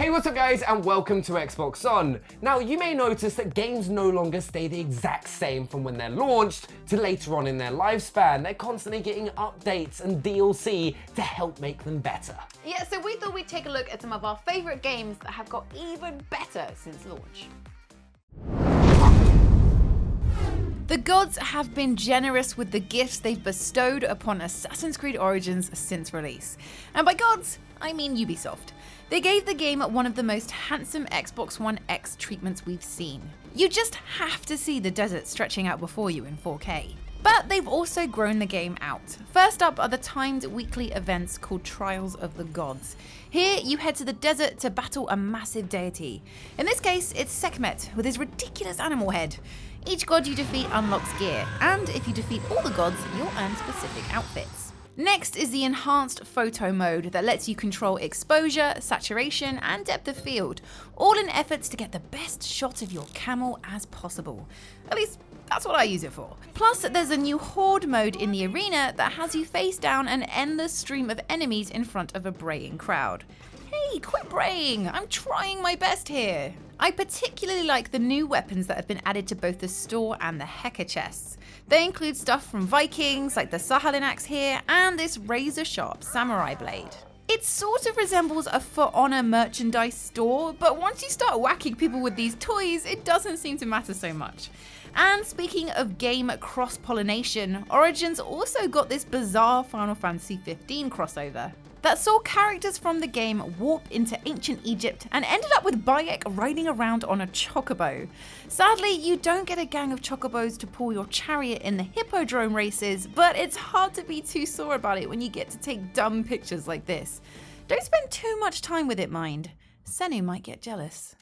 Hey, what's up guys, and welcome to Xbox On. Now, you may notice that games no longer stay the exact same from when they're launched to later on in their lifespan. They're constantly getting updates and DLC to help make them better. Yeah, so we thought we'd take a look at some of our favourite games that have got even better since launch. The gods have been generous with the gifts they've bestowed upon Assassin's Creed Origins since release. And by gods, I mean Ubisoft. They gave the game one of the most handsome Xbox One X treatments we've seen. You just have to see the desert stretching out before you in 4K. But they've also grown the game out. First up are the timed weekly events called Trials of the Gods. Here you head to the desert to battle a massive deity. In this case, it's Sekhmet with his ridiculous animal head. Each god you defeat unlocks gear, and if you defeat all the gods, you'll earn specific outfits. Next is the enhanced photo mode that lets you control exposure, saturation, and depth of field, all in efforts to get the best shot of your camel as possible. At least, that's what I use it for. Plus, there's a new horde mode in the arena that has you face down an endless stream of enemies in front of a braying crowd. Hey, quit braying! I'm trying my best here! I particularly like the new weapons that have been added to both the store and the Hecker chests. They include stuff from Vikings, like the Sahalin axe here, and this razor-sharp samurai blade. It sort of resembles a For Honor merchandise store, but once you start whacking people with these toys, it doesn't seem to matter so much. And speaking of game cross-pollination, Origins also got this bizarre Final Fantasy 15 crossover that saw characters from the game warp into ancient Egypt and ended up with Bayek riding around on a chocobo. Sadly, you don't get a gang of chocobos to pull your chariot in the hippodrome races, but it's hard to be too sore about it when you get to take dumb pictures like this. Don't spend too much time with it, mind. Senu might get jealous.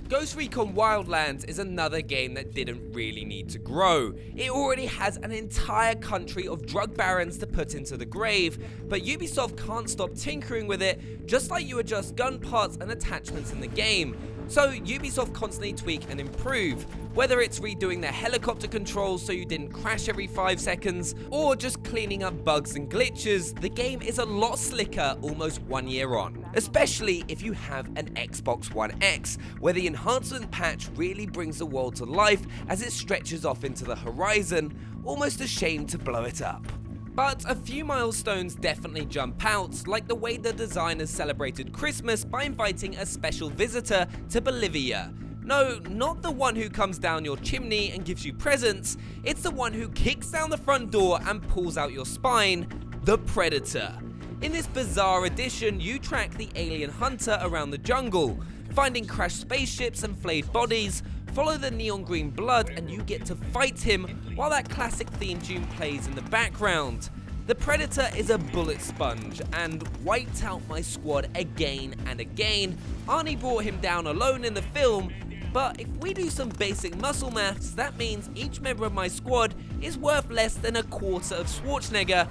Ghost Recon Wildlands is another game that didn't really need to grow. It already has an entire country of drug barons to put into the grave, but Ubisoft can't stop tinkering with it, just like you adjust gun parts and attachments in the game. So Ubisoft constantly tweak and improve, whether it's redoing their helicopter controls so you didn't crash every 5 seconds, or just cleaning up bugs and glitches. The game is a lot slicker almost 1 year on, especially if you have an Xbox One X, where the enhancement patch really brings the world to life as it stretches off into the horizon, almost a shame to blow it up. But a few milestones definitely jump out, like the way the designers celebrated Christmas by inviting a special visitor to Bolivia. No, not the one who comes down your chimney and gives you presents, it's the one who kicks down the front door and pulls out your spine, the Predator. In this bizarre edition, you track the alien hunter around the jungle, finding crashed spaceships and flayed bodies, follow the neon green blood, and you get to fight him while that classic theme tune plays in the background. The Predator is a bullet sponge and wiped out my squad again and again. Arnie brought him down alone in the film, but if we do some basic muscle maths, that means each member of my squad is worth less than a quarter of Schwarzenegger.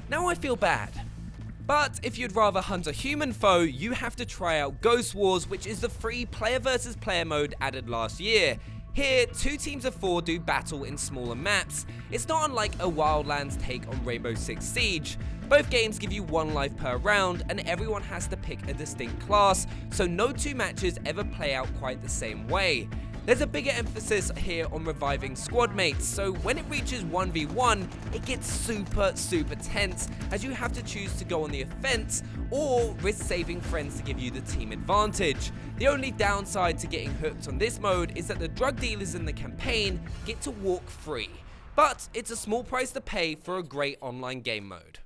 Now I feel bad. But if you'd rather hunt a human foe, you have to try out Ghost Wars, which is the free player versus player mode added last year. Here, 2 teams of 4 do battle in smaller maps. It's not unlike a Wildlands take on Rainbow Six Siege. Both games give you 1 life per round, and everyone has to pick a distinct class, so no 2 matches ever play out quite the same way. There's a bigger emphasis here on reviving squad mates, so when it reaches 1v1, it gets super tense, as you have to choose to go on the offense or risk saving friends to give you the team advantage. The only downside to getting hooked on this mode is that the drug dealers in the campaign get to walk free, but it's a small price to pay for a great online game mode.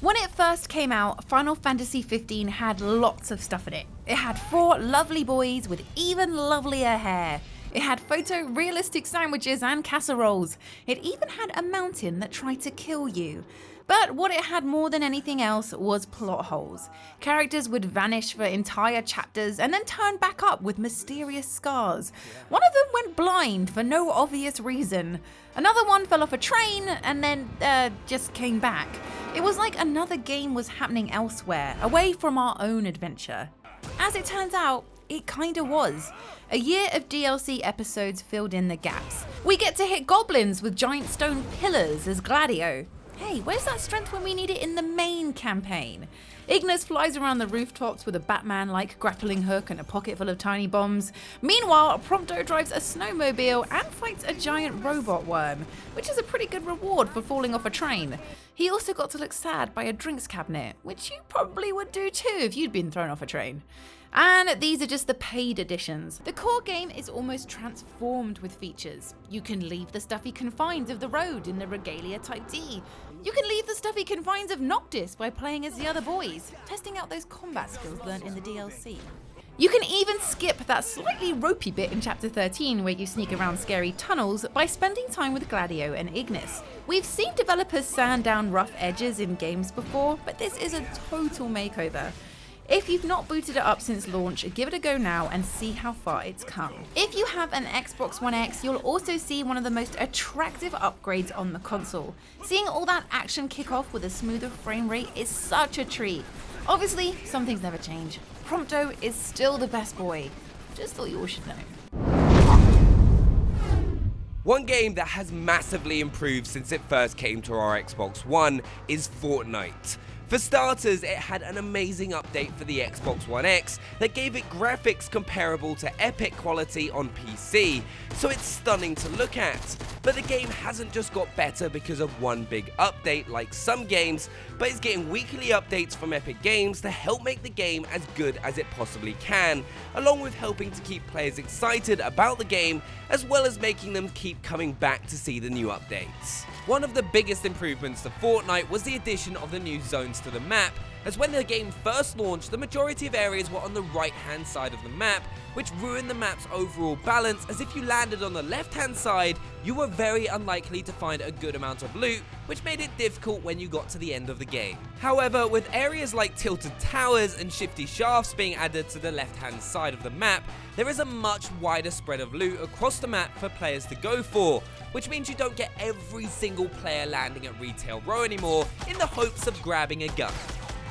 When it first came out, Final Fantasy 15 had lots of stuff in it. It had 4 lovely boys with even lovelier hair. It had photorealistic sandwiches and casseroles. It even had a mountain that tried to kill you. But what it had more than anything else was plot holes. Characters would vanish for entire chapters and then turn back up with mysterious scars. One of them went blind for no obvious reason. Another one fell off a train and then just came back. It was like another game was happening elsewhere, away from our own adventure. As it turns out, it kinda was. A year of DLC episodes filled in the gaps. We get to hit goblins with giant stone pillars as Gladio. Hey, where's that strength when we need it in the main campaign? Ignis flies around the rooftops with a Batman-like grappling hook and a pocket full of tiny bombs. Meanwhile, Prompto drives a snowmobile and fights a giant robot worm, which is a pretty good reward for falling off a train. He also got to look sad by a drinks cabinet, which you probably would do too if you'd been thrown off a train. And these are just the paid editions. The core game is almost transformed with features. You can leave the stuffy confines of the road in the Regalia Type D. You can leave the stuffy confines of Noctis by playing as the other boys, testing out those combat skills learned in the DLC. You can even skip that slightly ropey bit in Chapter 13 where you sneak around scary tunnels by spending time with Gladio and Ignis. We've seen developers sand down rough edges in games before, but this is a total makeover. If you've not booted it up since launch, give it a go now and see how far it's come. If you have an Xbox One X, you'll also see one of the most attractive upgrades on the console. Seeing all that action kick off with a smoother frame rate is such a treat. Obviously, some things never change. Prompto is still the best boy. Just thought you all should know. One game that has massively improved since it first came to our Xbox One is Fortnite. For starters, it had an amazing update for the Xbox One X that gave it graphics comparable to Epic quality on PC, so it's stunning to look at. But the game hasn't just got better because of one big update like some games, but it's getting weekly updates from Epic Games to help make the game as good as it possibly can, along with helping to keep players excited about the game, as well as making them keep coming back to see the new updates. One of the biggest improvements to Fortnite was the addition of the new zones to the map, as when the game first launched, the majority of areas were on the right-hand side of the map, which ruined the map's overall balance, as if you landed on the left-hand side, you were very unlikely to find a good amount of loot, which made it difficult when you got to the end of the game. However, with areas like tilted towers and shifty shafts being added to the left-hand side of the map, there is a much wider spread of loot across the map for players to go for, which means you don't get every single player landing at Retail Row anymore in the hopes of grabbing a gun.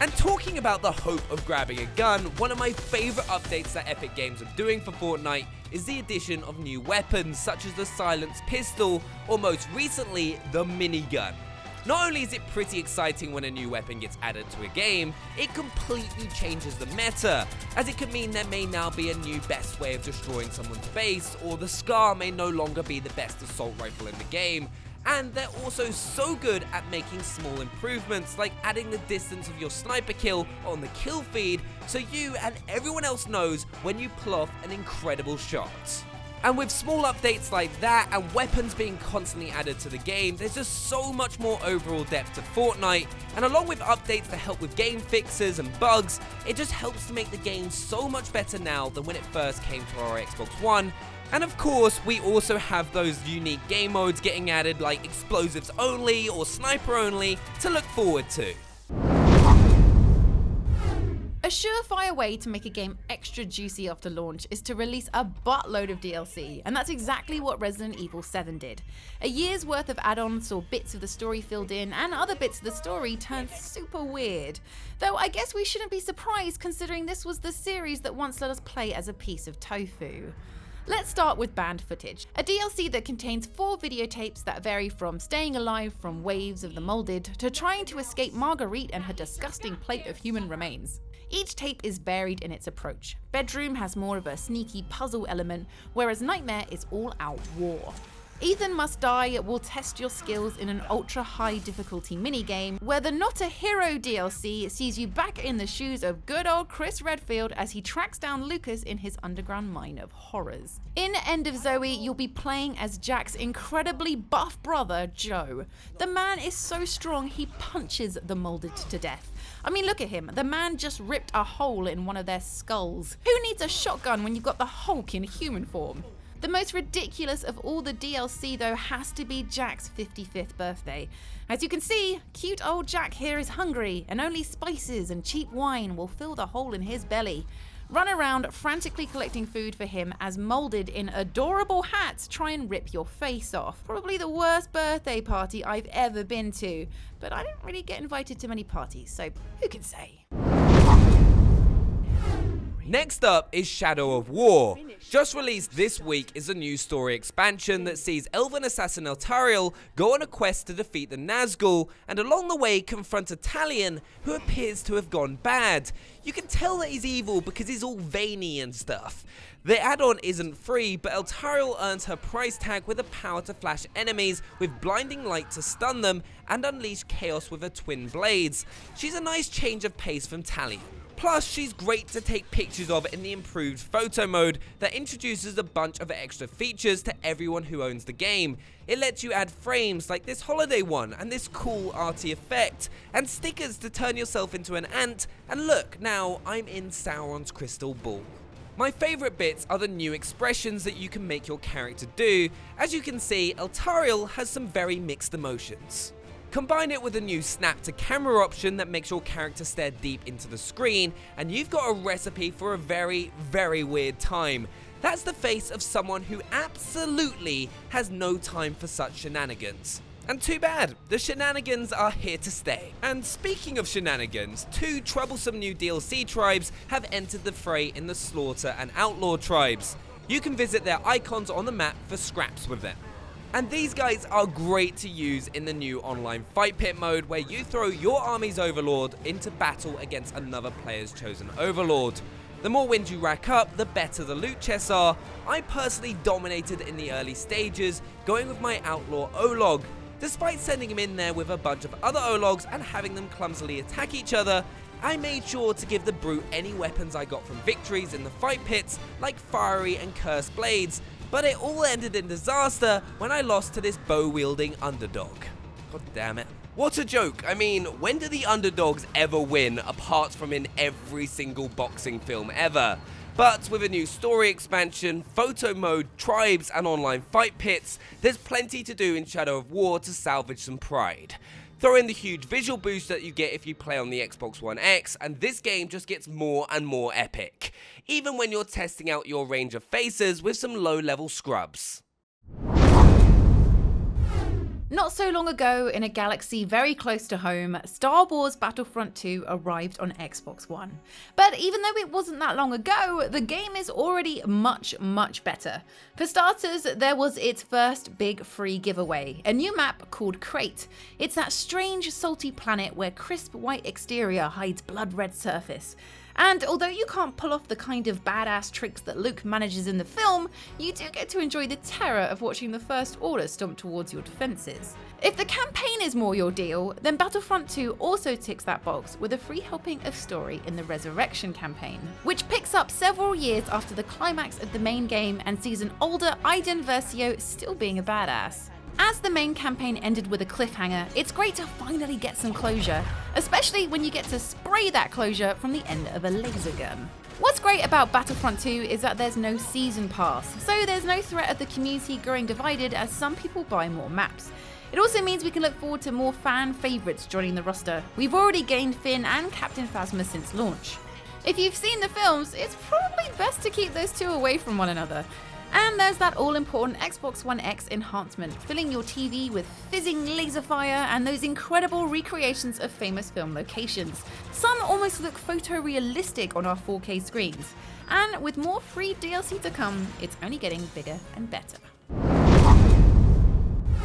And talking about the hope of grabbing a gun, one of my favourite updates that Epic Games are doing for Fortnite is the addition of new weapons such as the silenced pistol, or most recently, the minigun. Not only is it pretty exciting when a new weapon gets added to a game, it completely changes the meta, as it could mean there may now be a new best way of destroying someone's base, or the SCAR may no longer be the best assault rifle in the game. And they're also so good at making small improvements, like adding the distance of your sniper kill on the kill feed, so you and everyone else knows when you pull off an incredible shot. And with small updates like that and weapons being constantly added to the game, there's just so much more overall depth to Fortnite, and along with updates to help with game fixes and bugs, it just helps to make the game so much better now than when it first came to our Xbox One. And of course, we also have those unique game modes getting added like explosives only or sniper only to look forward to. A surefire way to make a game extra juicy after launch is to release a buttload of DLC, and that's exactly what Resident Evil 7 did. A year's worth of add-ons saw bits of the story filled in, and other bits of the story turned super weird. Though I guess we shouldn't be surprised considering this was the series that once let us play as a piece of tofu. Let's start with banned footage, a DLC that contains 4 videotapes that vary from staying alive from waves of the molded to trying to escape Marguerite and her disgusting plate of human remains. Each tape is varied in its approach. Bedroom has more of a sneaky puzzle element, whereas Nightmare is all-out war. Ethan Must Die will test your skills in an ultra-high difficulty minigame, where the Not a Hero DLC sees you back in the shoes of good old Chris Redfield as he tracks down Lucas in his underground mine of horrors. In End of Zoe, you'll be playing as Jack's incredibly buff brother, Joe. The man is so strong he punches the molded to death. I mean, look at him. The man just ripped a hole in one of their skulls. Who needs a shotgun when you've got the Hulk in human form? The most ridiculous of all the DLC though has to be Jack's 55th birthday. As you can see, cute old Jack here is hungry, and only spices and cheap wine will fill the hole in his belly. Run around frantically collecting food for him as molded in adorable hats try and rip your face off. Probably the worst birthday party I've ever been to, but I don't really get invited to many parties, so who can say? Next up is Shadow of War. Just released this week is a new story expansion that sees elven assassin Eltariel go on a quest to defeat the Nazgul and along the way confront a Talion who appears to have gone bad. You can tell that he's evil because he's all veiny and stuff. The add-on isn't free, but Eltariel earns her price tag with the power to flash enemies with blinding light to stun them and unleash chaos with her twin blades. She's a nice change of pace from Talion. Plus, she's great to take pictures of in the improved photo mode that introduces a bunch of extra features to everyone who owns the game. It lets you add frames like this holiday one and this cool arty effect, and stickers to turn yourself into an ant, and look, now I'm in Sauron's crystal ball. My favourite bits are the new expressions that you can make your character do. As you can see, Eltariel has some very mixed emotions. Combine it with a new snap to camera option that makes your character stare deep into the screen, and you've got a recipe for a very, very weird time. That's the face of someone who absolutely has no time for such shenanigans. And too bad, the shenanigans are here to stay. And speaking of shenanigans, 2 troublesome new DLC tribes have entered the fray in the Slaughter and Outlaw tribes. You can visit their icons on the map for scraps with them. And these guys are great to use in the new online fight pit mode where you throw your army's overlord into battle against another player's chosen overlord. The more wins you rack up, the better the loot chests are. I personally dominated in the early stages, going with my outlaw Olog. Despite sending him in there with a bunch of other Ologs and having them clumsily attack each other, I made sure to give the brute any weapons I got from victories in the fight pits, like fiery and cursed blades, but it all ended in disaster when I lost to this bow-wielding underdog. God damn it. What a joke. I mean, when do the underdogs ever win apart from in every single boxing film ever? But with a new story expansion, photo mode, tribes and online fight pits, there's plenty to do in Shadow of War to salvage some pride. Throw in the huge visual boost that you get if you play on the Xbox One X, and this game just gets more and more epic, even when you're testing out your range of faces with some low-level scrubs. Not so long ago, in a galaxy very close to home, Star Wars Battlefront 2 arrived on Xbox One. But even though it wasn't that long ago, the game is already much better. For starters, there was its first big free giveaway, a new map called Crate. It's that strange salty planet where crisp white exterior hides blood red surface. And although you can't pull off the kind of badass tricks that Luke manages in the film, you do get to enjoy the terror of watching the First Order stomp towards your defences. If the campaign is more your deal, then Battlefront 2 also ticks that box with a free helping of story in the Resurrection campaign, which picks up several years after the climax of the main game and sees an older Iden Versio still being a badass. As the main campaign ended with a cliffhanger, it's great to finally get some closure, especially when you get to spray that closure from the end of a laser gun. What's great about Battlefront 2 is that there's no season pass, so there's no threat of the community growing divided as some people buy more maps. It also means we can look forward to more fan favourites joining the roster. We've already gained Finn and Captain Phasma since launch. If you've seen the films, it's probably best to keep those two away from one another. And there's that all-important Xbox One X enhancement, filling your TV with fizzing laser fire and those incredible recreations of famous film locations. Some almost look photorealistic on our 4K screens. And with more free DLC to come, it's only getting bigger and better.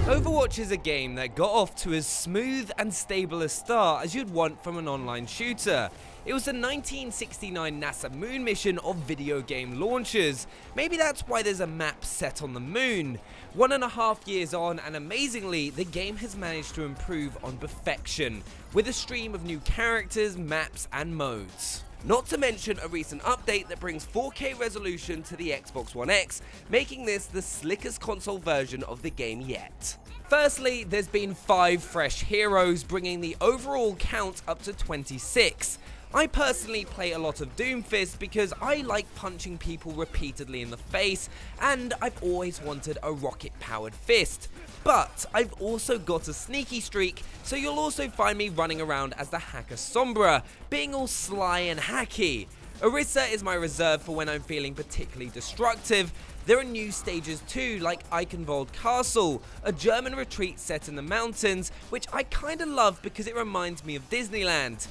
Overwatch is a game that got off to as smooth and stable a start as you'd want from an online shooter. It was the 1969 NASA moon mission of video game launchers. Maybe that's why there's a map set on the moon. 1.5 years on, and amazingly, the game has managed to improve on perfection, with a stream of new characters, maps and modes. Not to mention a recent update that brings 4K resolution to the Xbox One X, making this the slickest console version of the game yet. Firstly, there's been 5 fresh heroes, bringing the overall count up to 26. I personally play a lot of Doomfist because I like punching people repeatedly in the face, and I've always wanted a rocket-powered fist. But I've also got a sneaky streak, so you'll also find me running around as the Hacker Sombra, being all sly and hacky. Orisa is my reserve for when I'm feeling particularly destructive. There are new stages too, like Eichenwald Castle, a German retreat set in the mountains, which I kinda love because it reminds me of Disneyland.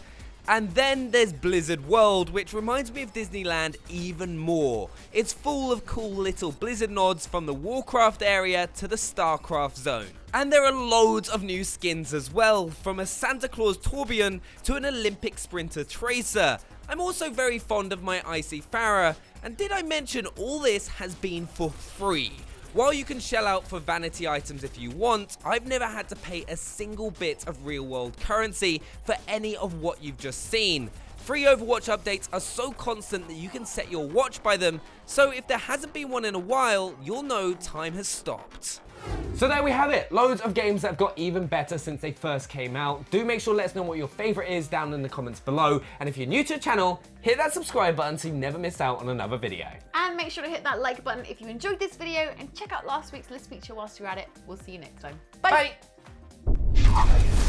And then there's Blizzard World, which reminds me of Disneyland even more. It's full of cool little Blizzard nods from the Warcraft area to the StarCraft zone. And there are loads of new skins as well, from a Santa Claus Torbjorn to an Olympic sprinter Tracer. I'm also very fond of my Icy Farah, and did I mention all this has been for free? While you can shell out for vanity items if you want, I've never had to pay a single bit of real world currency for any of what you've just seen. Free Overwatch updates are so constant that you can set your watch by them, so if there hasn't been one in a while, you'll know time has stopped. So there we have it, loads of games that have got even better since they first came out. Do make sure to let us know what your favourite is down in the comments below, and if you're new to the channel, hit that subscribe button so you never miss out on another video. And make sure to hit that like button if you enjoyed this video, and check out last week's list feature whilst you're at it. We'll see you next time. Bye! Bye.